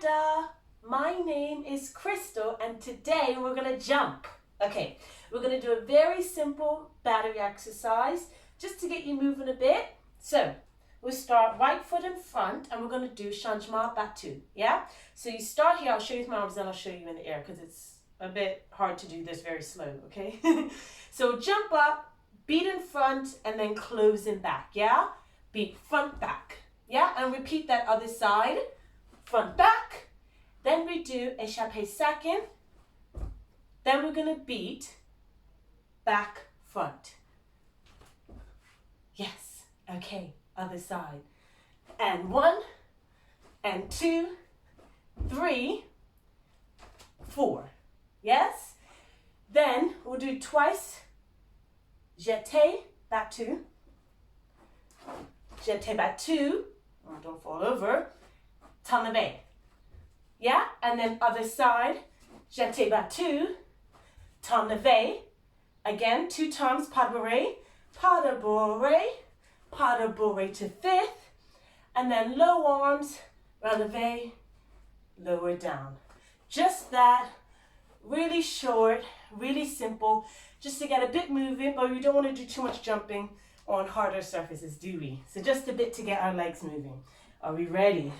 Canada. My name is Krystal and today we're going to jump. Okay, we're going to do a very simple battery exercise just to get you moving a bit. So we'll start right foot in front and we're going to do changement battu. Yeah? So you start here, I'll show you with my arms, then I'll show you in the air because it's a bit hard to do this very slow, okay? So jump up, beat in front and then close in back, yeah? Beat front, back, yeah? And repeat that other side, front, back. Then we do échappé second. Then we're going to beat back, front. Yes, okay, other side. And 1, and 2, 3, 4. Yes? Then we'll do twice. Jeté, battu. Jeté, battu. Oh, don't fall over. T'enlever. Yeah? And then other side. Jeté, battu. T'enlever. Again, 2 times. Pas de bourrée. Pas de bourrée. Pas de bourrée to 5th. And then low arms. Relevé. Lower down. Just that. Really short. Really simple. Just to get a bit moving, but we don't want to do too much jumping on harder surfaces, do we? So just a bit to get our legs moving. Are we ready?